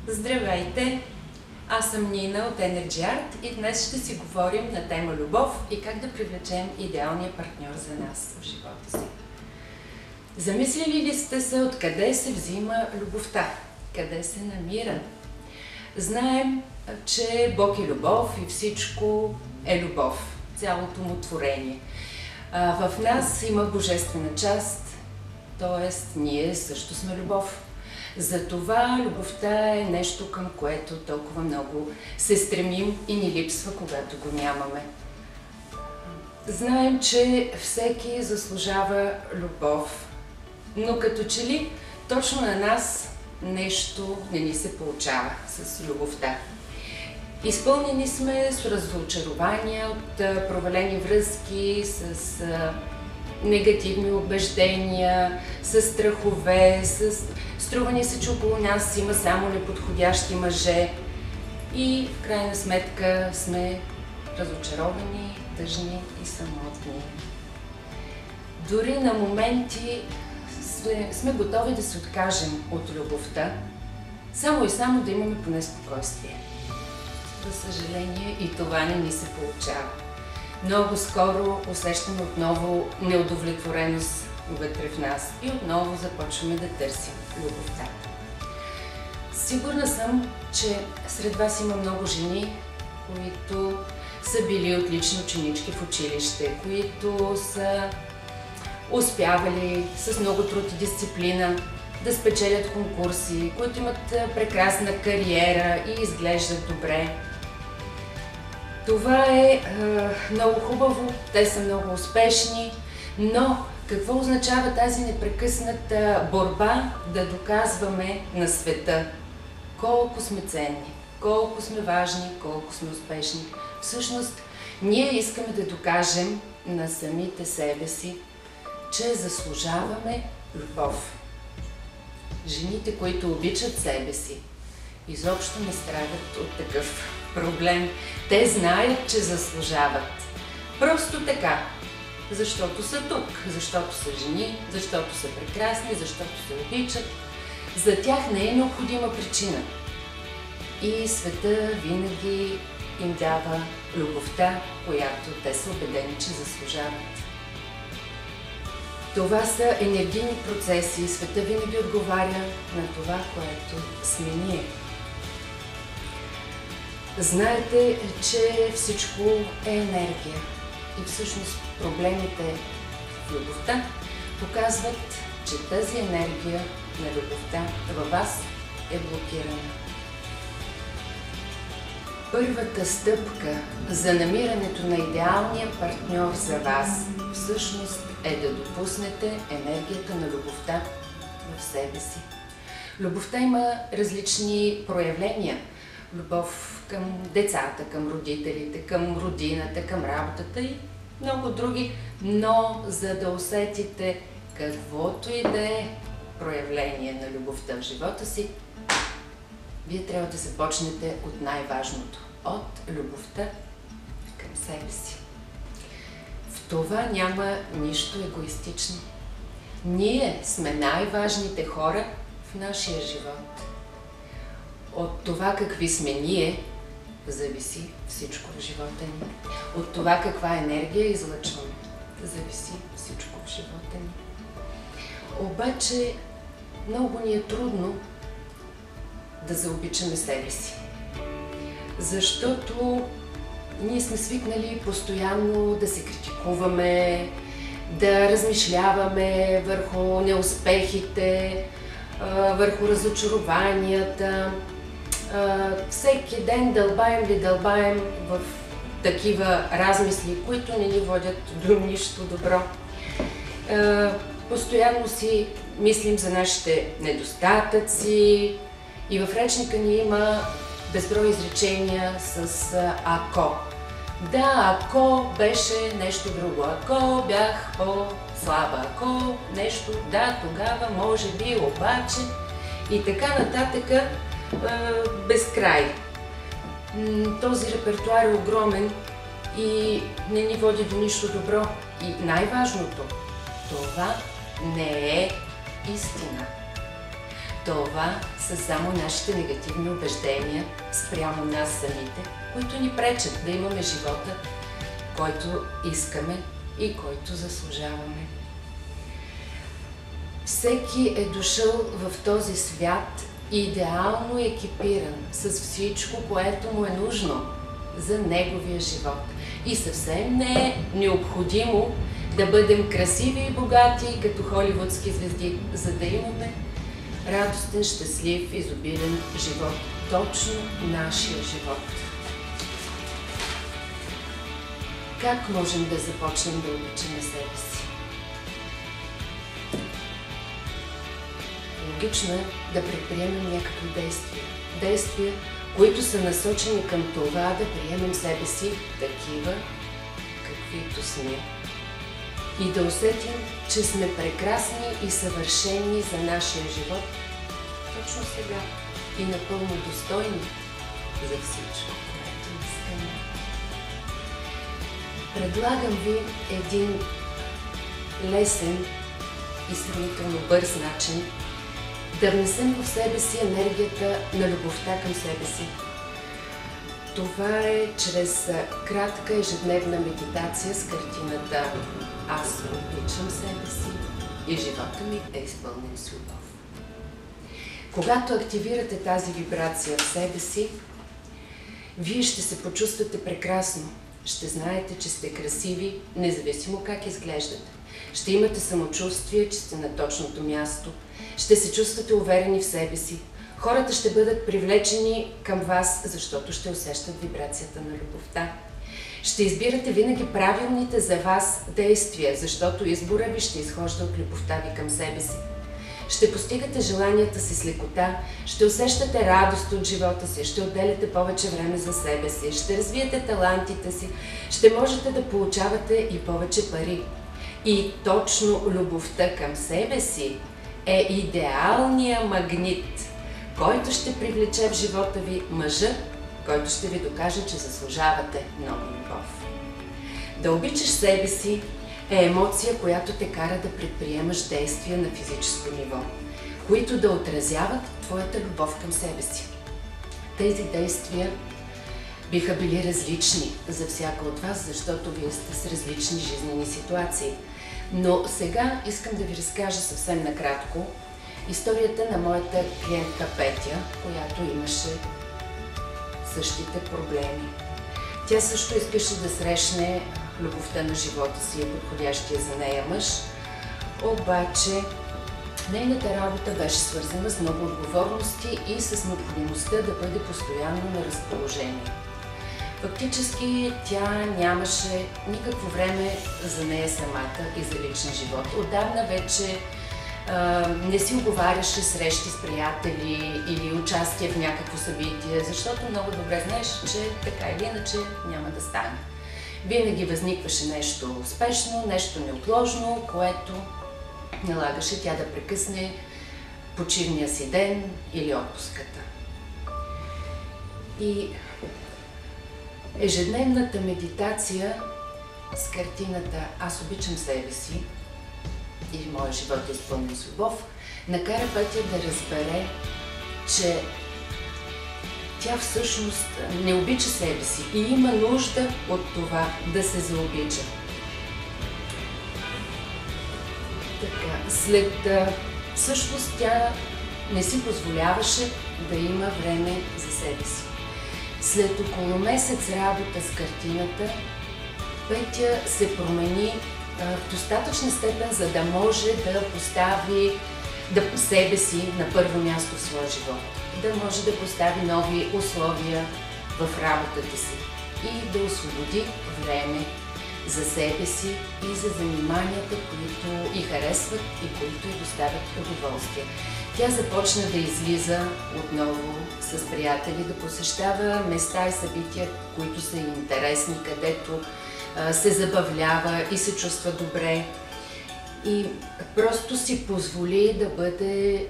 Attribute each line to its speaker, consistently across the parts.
Speaker 1: Здравейте! Аз съм Нина от Energy Art и днес ще си говорим на тема любов и как да привлечем идеалния партньор за нас в живота си. Замислили ли сте се откъде се взима любовта? Къде се намира? Знаем, че Бог е любов и всичко е любов, цялото му творение. В нас има божествена част, т.е. ние също сме любов. Затова любовта е нещо, към което толкова много се стремим и ни липсва, когато го нямаме. Знаем, че всеки заслужава любов, но като че ли точно на нас нещо не ни се получава с любовта. Изпълнени сме с разочарования от провалени връзки, с негативни убеждения, с страхове, струва ни се, че около нас има само неподходящи мъже и в крайна сметка сме разочаровани, тъжни и самотни. Дори на моменти сме готови да се откажем от любовта, само и само да имаме поне спокойствие. За съжаление и това не ни се получава. Много скоро усещаме отново неудовлетвореност вътре в нас и отново започваме да търсим любовта. Сигурна съм, че сред вас има много жени, които са били отлични ученички в училище, които са успявали с много труд и дисциплина да спечелят конкурси, които имат прекрасна кариера и изглеждат добре. Това е много хубаво, те са много успешни, но какво означава тази непрекъсната борба да доказваме на света колко сме ценни, колко сме важни, колко сме успешни? Всъщност, ние искаме да докажем на самите себе си, че заслужаваме любов. Жените, които обичат себе си, изобщо не страдат от такъв проблем. Те знаят, че заслужават. Просто така. Защото са тук, защото са жени, защото са прекрасни, защото се обичат. За тях не е необходима причина. И света винаги им дава любовта, която те са убедени, че заслужават. Това са енергийни процеси и света винаги отговаря на това, което сме ние. Знаете, че всичко е енергия и всъщност проблемите в любовта показват, че тази енергия на любовта във вас е блокирана. Първата стъпка за намирането на идеалния партньор за вас всъщност е да допуснете енергията на любовта в себе си. Любовта има различни проявления. Любов към децата, към родителите, към родината, към работата и много други. Но за да усетите каквото и да е проявление на любовта в живота си, вие трябва да започнете от най-важното – от любовта към себе си. В това няма нищо егоистично. Ние сме най-важните хора в нашия живот. От това какви сме ние, зависи всичко в живота ни. От това каква енергия излъчваме, зависи всичко в живота ни. Обаче много ни е трудно да заобичаме себе си. Защото ние сме свикнали постоянно да се критикуваме, да размишляваме върху неуспехите, върху разочарованията. Всеки ден дълбаем в такива размисли, които не ни водят до нищо добро. Постоянно си мислим за нашите недостатъци и в речника ни има безброй изречения с ако. Да, ако беше нещо друго, ако бях по-слаба, ако нещо, да, тогава, може би, обаче и така нататък безкрай. Този репертуар е огромен и не ни води до нищо добро. И най-важното, това не е истина. това са само нашите негативни убеждения спрямо нас самите, които ни пречат да имаме живота, който искаме и който заслужаваме. Всеки е дошъл в този свят идеално екипиран с всичко, което му е нужно за неговия живот. И съвсем не е необходимо да бъдем красиви и богати като холивудски звезди, за да имаме радостен, щастлив, изобилен живот. Точно нашия живот. Как можем да започнем да обичаме себе си? Логично е да предприемем някакви действия. Действия, които са насочени към това да приемем себе си такива, каквито сме. И да усетим, че сме прекрасни и съвършени за нашия живот точно сега и напълно достойни за всичко, което искаме. Предлагам ви един лесен и сравнително бърз начин да внесем в себе си енергията на любовта към себе си. Това е чрез кратка ежедневна медитация с картината "Аз обичам себе си и живота ми е изпълнен с любов". Когато активирате тази вибрация в себе си, вие ще се почувствате прекрасно. Ще знаете, че сте красиви, независимо как изглеждате. Ще имате самочувствие, че сте на точното място. Ще се чувствате уверени в себе си. Хората ще бъдат привлечени към вас, защото ще усещат вибрацията на любовта. Ще избирате винаги правилните за вас действия, защото избора ви ще изхожда от любовта ви към себе си. Ще постигате желанията си с лекота, ще усещате радост от живота си, ще отделяте повече време за себе си, ще развиете талантите си, ще можете да получавате и повече пари. И точно любовта към себе си е идеалният магнит, който ще привлече в живота ви мъжа, който ще ви докаже, че заслужавате много любов. Да обичаш себе си е емоция, която те кара да предприемаш действия на физическо ниво, които да отразяват твоята любов към себе си. Тези действия биха били различни за всяка от вас, защото вие сте с различни жизнени ситуации. Но сега искам да ви разкажа съвсем накратко историята на моята клиентка Петя, която имаше същите проблеми. Тя също искаше да срещне любовта на живота си и подходящия за нея мъж, обаче нейната работа беше свързана с много отговорности и с необходимостта да бъде постоянно на разположение. Фактически тя нямаше никакво време за нея самата и за личен живот. Отдавна вече не си уговаряше срещи с приятели или участие в някакво събитие, защото много добре знаеш, че така или иначе няма да стане. Винаги възникваше нещо спешно, нещо неотложно, което налагаше тя да прекъсне почивния си ден или отпуската. И ежедневната медитация с картината "Аз обичам себе си и моя живот е изпълнен с любов" накара Петя да разбере, че тя всъщност не обича себе си и има нужда от това да се заобича. Всъщност тя не си позволяваше да има време за себе си. След около месец работа с картината, Петя се промени в достатъчна степен, за да може да постави себе си на първо място в своя живот. Да може да постави нови условия в работата си и да освободи време за себе си и за заниманията, които ѝ харесват и които ѝ доставят удоволствие. Тя започна да излиза отново с приятели, да посещава места и събития, които са интересни, където се забавлява и се чувства добре. И просто си позволи да бъде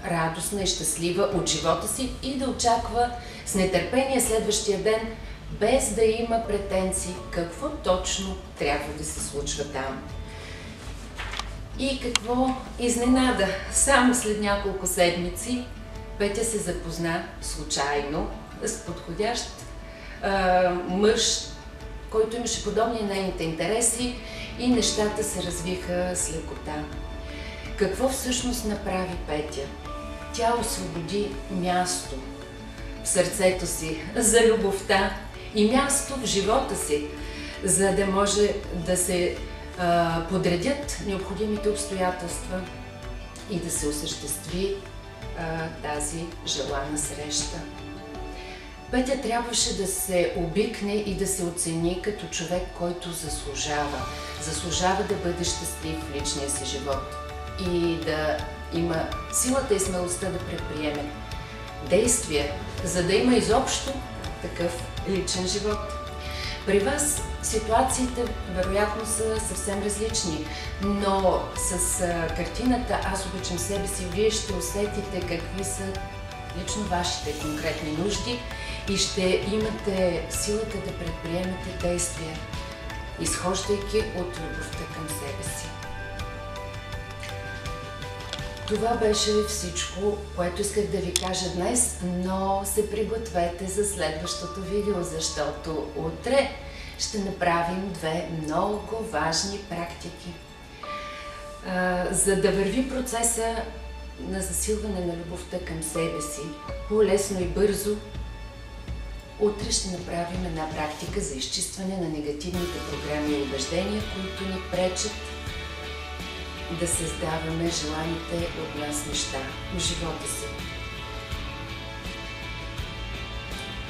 Speaker 1: радостна и щастлива от живота си и да очаква с нетърпение следващия ден, без да има претенции какво точно трябва да се случва там. И какво изненада? Само след няколко седмици Петя се запозна случайно с подходящ мъж, който имаше подобни на нейните интереси и нещата се развиха с лекота. Какво всъщност направи Петя? Тя освободи място в сърцето си за любовта и място в живота си, за да може да се подредят необходимите обстоятелства и да се осъществи тази желана среща. Петя трябваше да се обикне и да се оцени като човек, който заслужава. Заслужава да бъде щастлив в личния си живот и да има силата и смелостта да предприеме действия, за да има изобщо такъв личен живот. При вас ситуациите вероятно са съвсем различни, но с картината "Аз обичам себе си" вие ще усетите какви са лично вашите конкретни нужди и ще имате силата да предприемете действия, изхождайки от любовта към себе си. Това беше всичко, което исках да ви кажа днес, но се пригответе за следващото видео, защото утре ще направим две много важни практики. За да върви процеса на засилване на любовта към себе си по-лесно и бързо, утре ще направим една практика за изчистване на негативните програми и убеждения, които ни пречат да създаваме желаните от нас неща в живота си.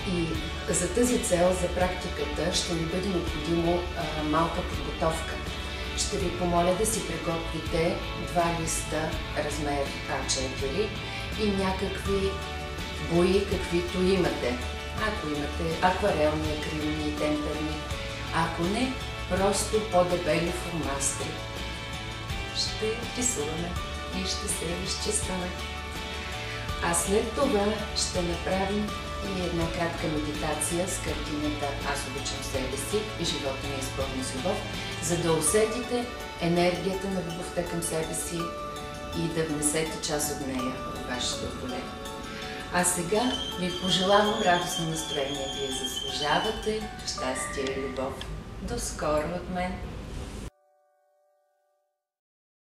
Speaker 1: И за тази цел, за практиката, ще ни бъде необходимо малка подготовка. Ще ви помоля да си приготвите 2 листа размер А4 и някакви бои, каквито имате. Ако имате акварелни, акрилни и темперни, ако не, просто по-дебели фломастри. Ще рисуваме и ще се изчистваме. А след това ще направим и една кратка медитация с картината "Аз обичам себе си" и "Живота ми е изпълнен с любов", за да усетите енергията на любовта към себе си и да внесете част от нея в вашето поле. А сега ви пожелавам радостно настроение. Вие заслужавате щастие и любов. До скоро от мен!